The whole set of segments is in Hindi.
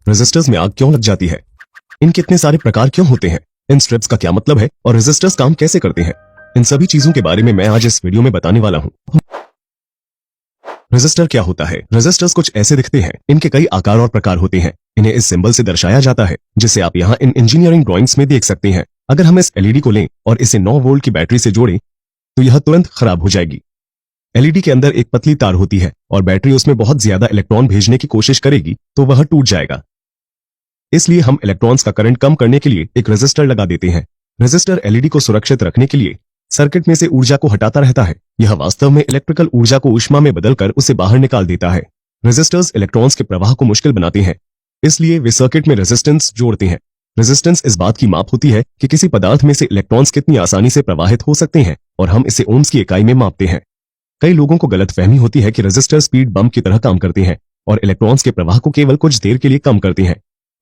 रेजिस्टर्स में आग क्यों लग जाती है? इनके इतने सारे प्रकार क्यों होते हैं? इन स्ट्रिप्स का क्या मतलब है और रेजिस्टर्स काम कैसे करते हैं? इन सभी चीजों के बारे में मैं आज इस वीडियो में बताने वाला हूं। रेजिस्टर क्या होता है? रेजिस्टर्स कुछ ऐसे दिखते हैं। इनके कई आकार और प्रकार होते हैं। इन्हें इस सिंबल से दर्शाया जाता है जिसे आप यहाँ इन इंजीनियरिंग ड्राइंग्स में देख सकते हैं। अगर हम इस एलईडी को लें और इसे 9 वोल्ट की बैटरी से जोड़ें तो यह तुरंत खराब हो जाएगी। एलईडी के अंदर एक पतली तार होती है और बैटरी उसमें बहुत ज्यादा इलेक्ट्रॉन भेजने की कोशिश करेगी तो वह टूट जाएगा। इसलिए हम इलेक्ट्रॉन्स का करंट कम करने के लिए एक रेजिस्टर लगा देते हैं। रेजिस्टर एलईडी को सुरक्षित रखने के लिए सर्किट में से ऊर्जा को हटाता रहता है। यह वास्तव में इलेक्ट्रिकल ऊर्जा को ऊष्मा में बदलकर उसे बाहर निकाल देता है। रेजिस्टर्स इलेक्ट्रॉन्स के प्रवाह को मुश्किल बनाते हैं, इसलिए वे सर्किट में रेजिस्टेंस जोड़ते हैं। रेजिस्टेंस इस बात की माप होती है कि किसी पदार्थ में से इलेक्ट्रॉन्स कितनी आसानी से प्रवाहित हो सकते हैं और हम इसे ओम्स की इकाई में मापते हैं। कई लोगों को गलतफहमी होती है कि रेजिस्टर स्पीड बम की तरह काम करते हैं और इलेक्ट्रॉन्स के प्रवाह को केवल कुछ देर के लिए कम करते हैं,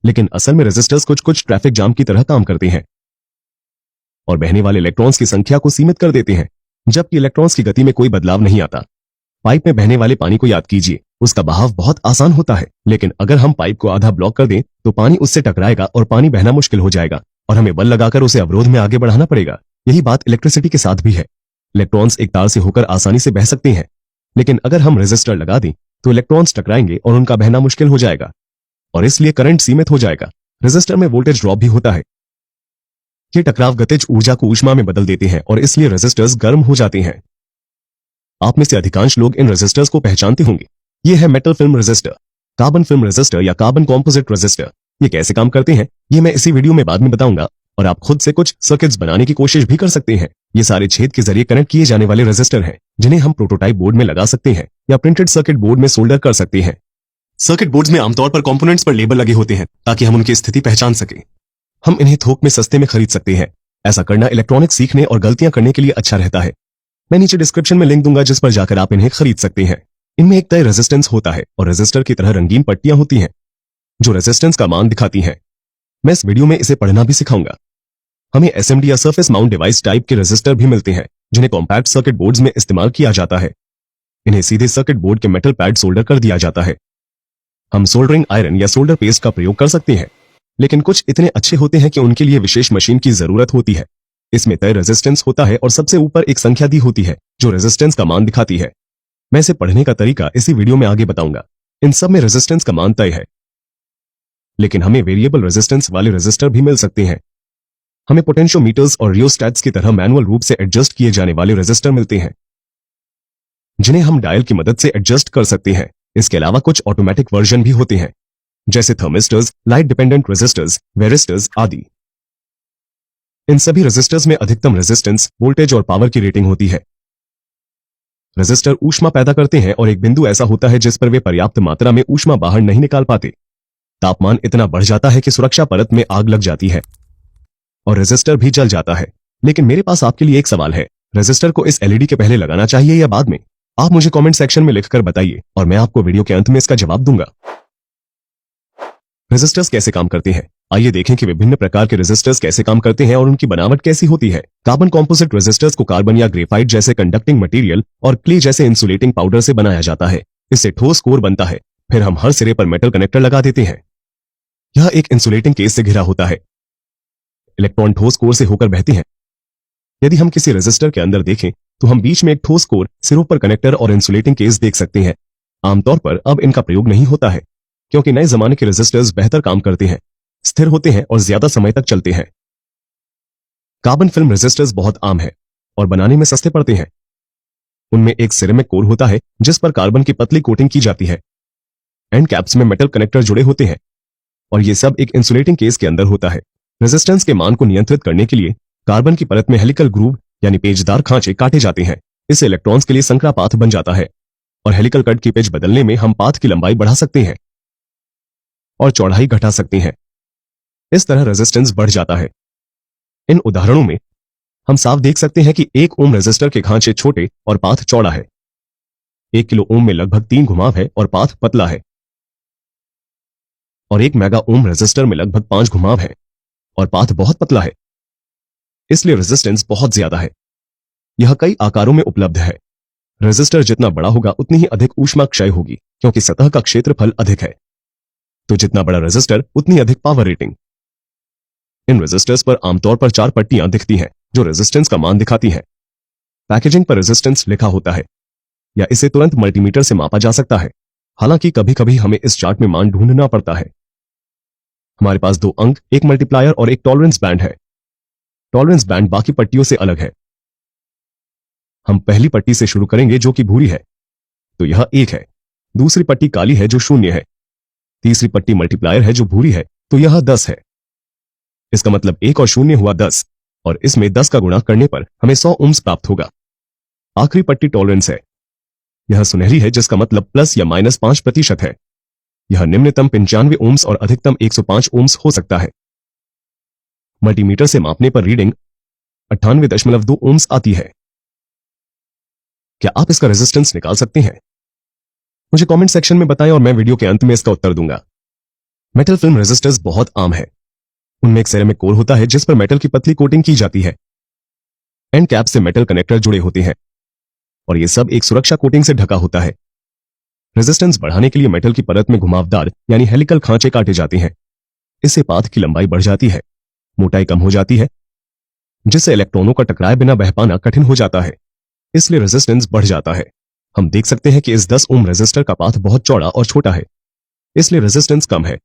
लेकिन असल में रेजिस्टर्स कुछ ट्रैफिक जाम की तरह काम करते हैं और बहने वाले इलेक्ट्रॉन्स की संख्या को सीमित कर देते हैं, जबकि इलेक्ट्रॉन्स की गति में कोई बदलाव नहीं आता। पाइप में बहने वाले पानी को याद कीजिए, उसका बहाव बहुत आसान होता है, लेकिन अगर हम पाइप को आधा ब्लॉक कर दें तो पानी उससे टकराएगा और पानी बहना मुश्किल हो जाएगा और हमें बल लगाकर उसे अवरोध में आगे बढ़ाना पड़ेगा। यही बात इलेक्ट्रिसिटी के साथ भी है। इलेक्ट्रॉन्स एक तार से होकर आसानी से बह सकते हैं, लेकिन अगर हम रेजिस्टर लगा दें तो इलेक्ट्रॉन्स टकराएंगे और उनका बहना मुश्किल हो जाएगा और इसलिए करंट सीमित हो जाएगा। रेजिस्टर में वोल्टेज ड्रॉप भी होता है। ये टकराव गतिज ऊर्जा को ऊष्मा में बदल देते हैं और इसलिए रेजिस्टर्स गर्म हो जाते हैं। आप में से अधिकांश लोग इन रेजिस्टर्स को पहचानते होंगे। ये है metal film resistor, carbon film resistor या कार्बन कॉम्पोजिट रेजिस्टर। ये कैसे काम करते हैं ये मैं इसी वीडियो में बाद में बताऊंगा और आप खुद से कुछ सर्किट्स बनाने की कोशिश भी कर सकते हैं। ये सारे छेद के जरिए कनेक्ट किए जाने वाले रेजिस्टर हैं जिन्हें हम प्रोटोटाइप बोर्ड में लगा सकते हैं या प्रिंटेड सर्किट बोर्ड में सोल्डर कर सकते हैं। सर्किट बोर्ड्स में आमतौर पर कंपोनेंट्स पर लेबल लगे होते हैं ताकि हम उनकी स्थिति पहचान सकें। हम इन्हें थोक में सस्ते में खरीद सकते हैं। ऐसा करना इलेक्ट्रॉनिक्स सीखने और गलतियां करने के लिए अच्छा रहता है। मैं नीचे डिस्क्रिप्शन में लिंक दूंगा जिस पर जाकर आप इन्हें खरीद सकते हैं। इनमें एक तय रेजिस्टेंस होता है और रेजिस्टर की तरह रंगीन पट्टियां होती हैं जो रेजिस्टेंस का मान दिखाती हैं। मैं इस वीडियो में इसे पढ़ना भी सिखाऊंगा। हमें एसएमडी या सरफेस माउंट डिवाइस टाइप के रेजिस्टर भी मिलते हैं जिन्हें कॉम्पैक्ट सर्किट बोर्ड्स में इस्तेमाल किया जाता है। इन्हें सीधे सर्किट बोर्ड के मेटल पैड सोल्डर कर दिया जाता है। हम सोल्डरिंग आयरन या सोल्डर पेस्ट का प्रयोग कर सकते हैं, लेकिन कुछ इतने अच्छे होते हैं कि उनके लिए विशेष मशीन की जरूरत होती है। इसमें तय रेजिस्टेंस होता है और सबसे ऊपर एक संख्या दी होती है जो रेजिस्टेंस का मान दिखाती है। मैं इसे पढ़ने का तरीका इसी वीडियो में आगे बताऊंगा। इन सब में रेजिस्टेंस का मान तय है, लेकिन हमें वेरिएबल रेजिस्टेंस वाले रेजिस्टर भी मिल सकते हैं। हमें पोटेंशियोमीटर्स और रियोस्टैट्स की तरह मैनुअल रूप से एडजस्ट किए जाने वाले रेजिस्टर मिलते हैं जिन्हें हम डायल की मदद से एडजस्ट कर सकते हैं। इसके अलावा कुछ ऑटोमेटिक वर्जन भी होते हैं जैसे थर्मिस्टर्स, लाइट डिपेंडेंट रेजिस्टर्स, वेरिस्टर्स आदि। इन सभी रेजिस्टर्स में अधिकतम रेजिस्टेंस, वोल्टेज और पावर की रेटिंग होती है। रेजिस्टर ऊष्मा पैदा करते हैं और एक बिंदु ऐसा होता है जिस पर वे पर्याप्त मात्रा में ऊष्मा बाहर नहीं निकाल पाते। तापमान इतना बढ़ जाता है कि सुरक्षा परत में आग लग जाती है और रेजिस्टर भी जल जाता है। लेकिन मेरे पास आपके लिए एक सवाल है, रेजिस्टर को इस एलईडी के पहले लगाना चाहिए या बाद में? आप मुझे कमेंट सेक्शन में लिखकर बताइए और मैं आपको वीडियो के अंत में इसका जवाब दूंगा। रेजिस्टर्स कैसे काम करते हैं? आइए देखें कि विभिन्न प्रकार के रेजिस्टर्स कैसे काम करते हैं और उनकी बनावट कैसी होती है। कार्बन कॉम्पोजिट रेजिस्टर्स को कार्बन या ग्रेफाइट जैसे कंडक्टिंग मटेरियल और क्ले जैसे इंसुलेटिंग पाउडर से बनाया जाता है। इससे ठोस कोर बनता है, फिर हम हर सिरे पर मेटल कनेक्टर लगा देते हैं। यह एक इंसुलेटिंग केस से घिरा होता है। इलेक्ट्रॉन ठोस कोर से होकर बहते हैं। यदि हम किसी रेजिस्टर के अंदर देखें तो हम बीच में एक ठोस कोर, सिरों पर कनेक्टर और इंसुलेटिंग केस देख सकते हैं। आमतौर पर अब इनका प्रयोग नहीं होता है क्योंकि नए जमाने के रेजिस्टर्स बेहतर काम करते हैं, स्थिर होते हैं और ज्यादा समय तक चलते हैं। कार्बन फिल्म रेजिस्टर्स बहुत आम है और बनाने में सस्ते पड़ते हैं। उनमें एक सिरेमिक कोर होता है जिस पर कार्बन की पतली कोटिंग की जाती है। एंड कैप्स में मेटल कनेक्टर जुड़े होते हैं और ये सब एक इंसुलेटिंग केस के अंदर होता है। रेजिस्टेंस के मान को नियंत्रित करने के लिए कार्बन की परत में हेलिकल ग्रूव यानी पेचदार खांचे काटे जाते हैं। इससे इलेक्ट्रॉन्स के लिए संकरा पाथ बन जाता है और हेलिकल कट की पिच बदलने में हम पाथ की लंबाई बढ़ा सकते हैं और चौड़ाई घटा सकते हैं। इस तरह रेजिस्टेंस बढ़ जाता है। इन उदाहरणों में हम साफ देख सकते हैं कि 1 ओम रेजिस्टर के खांचे छोटे और पाथ चौड़ा है। 1 किलो ओम में लगभग 3 घुमाव है और पाथ पतला है और 1 मेगा ओम रेजिस्टर में लगभग 5 घुमाव है और पाथ बहुत पतला है। इसलिए रेजिस्टेंस बहुत ज्यादा है। यह कई आकारों में उपलब्ध है। रेजिस्टर जितना बड़ा होगा उतनी ही अधिक ऊष्मा क्षय होगी क्योंकि सतह का क्षेत्रफल अधिक है। तो जितना बड़ा रेजिस्टर उतनी अधिक पावर रेटिंग। इन रेजिस्टर्स पर आमतौर पर 4 पट्टियां दिखती हैं जो रेजिस्टेंस का मान दिखाती हैं। पैकेजिंग पर रेजिस्टेंस लिखा होता है या इसे तुरंत मल्टीमीटर से मापा जा सकता है। हालांकि कभी कभी हमें इस चार्ट में मान ढूंढना पड़ता है। हमारे पास 2 अंक, एक मल्टीप्लायर और एक टॉलरेंस बैंड है। टॉलरेंस बैंड बाकी पट्टियों से अलग है। हम पहली पट्टी से शुरू करेंगे जो कि भूरी है, तो यह 1 है। दूसरी पट्टी काली है जो 0 है। तीसरी पट्टी मल्टीप्लायर है जो भूरी है, तो यह 10 है। इसका मतलब 1 और 0 हुआ 10, और इसमें 10 का गुणा करने पर हमें 100 ओम्स प्राप्त होगा। आखिरी पट्टी टॉलरेंस है। यह सुनहरी है जिसका मतलब प्लस या माइनस 5% है। यह निम्नतम 95 ओम्स और अधिकतम 105 ओम्स हो सकता है। मल्टीमीटर से मापने पर रीडिंग 98.2 ओम्स आती है। क्या आप इसका रेजिस्टेंस निकाल सकते हैं? मुझे कमेंट सेक्शन में बताएं और मैं वीडियो के अंत में इसका उत्तर दूंगा। मेटल फिल्म रेजिस्टर्स बहुत आम है। उनमें एक सेरेमिक कोर होता है जिस पर मेटल की पतली कोटिंग की जाती है। एंड कैप से मेटल कनेक्टर जुड़े होते हैं और यह सब एक सुरक्षा कोटिंग से ढका होता है। रेजिस्टेंस बढ़ाने के लिए मेटल की परत में घुमावदार यानी हेलिकल खांचे काटे जाते हैं। इससे पाथ की लंबाई बढ़ जाती है, मोटाई कम हो जाती है, जिससे इलेक्ट्रॉनों का टकराए बिना बह पाना कठिन हो जाता है। इसलिए रेजिस्टेंस बढ़ जाता है। हम देख सकते हैं कि इस 10 ओम रेजिस्टर का पाथ बहुत चौड़ा और छोटा है, इसलिए रेजिस्टेंस कम है।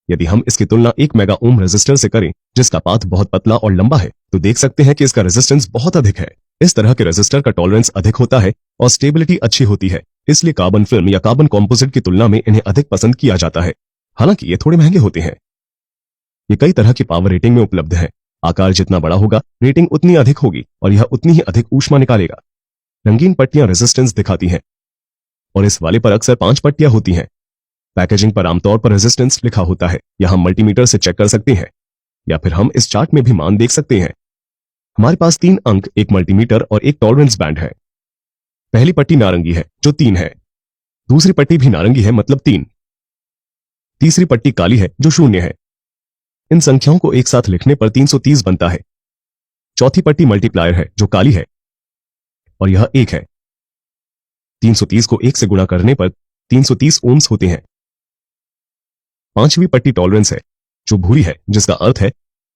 यदि हम इसकी तुलना 1 मेगा ओम रेजिस्टर से करें जिसका पाथ बहुत पतला और लंबा है, तो देख सकते हैं कि इसका रेजिस्टेंस बहुत अधिक है। इस तरह के रेजिस्टर का टॉलरेंस अधिक होता है और स्टेबिलिटी अच्छी होती है, इसलिए कार्बन फिल्म या कार्बन कॉम्पोजिट की तुलना में इन्हें अधिक पसंद किया जाता है। हालांकि ये थोड़े महंगे होते हैं। ये कई तरह की पावर रेटिंग में उपलब्ध है। आकार जितना बड़ा होगा रेटिंग उतनी अधिक होगी और यह उतनी ही अधिक ऊष्मा निकालेगा। रंगीन पट्टियां रेजिस्टेंस दिखाती हैं और इस वाले पर अक्सर 5 पट्टियां होती हैं। पैकेजिंग पर आमतौर पर रेजिस्टेंस लिखा होता है या हम मल्टीमीटर से चेक कर सकते हैं, या फिर हम इस चार्ट में भी मान देख सकते हैं। हमारे पास 3 अंक, एक मल्टीमीटर और एक टॉलरेंस बैंड है। पहली पट्टी नारंगी है जो 3 है। दूसरी पट्टी भी नारंगी है मतलब 3। तीसरी पट्टी काली है जो 0 है। इन संख्याओं को एक साथ लिखने पर 330 बनता है। चौथी पट्टी मल्टीप्लायर है जो काली है और यह 1 है। 330 को 1 से गुणा करने पर 330 ओम्स होते हैं। पांचवी पट्टी टॉलरेंस है जो भूरी है, जिसका अर्थ है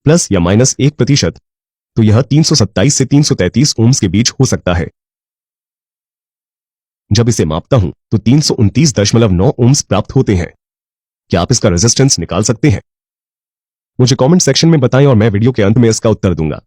प्लस या माइनस 1%, तो यह 327 से 333 ओम्स के बीच हो सकता है। जब इसे मापता हूं तो 329.9 ओम्स प्राप्त होते हैं। क्या आप इसका रेजिस्टेंस निकाल सकते हैं? मुझे कमेंट सेक्शन में बताएं और मैं वीडियो के अंत में इसका उत्तर दूंगा।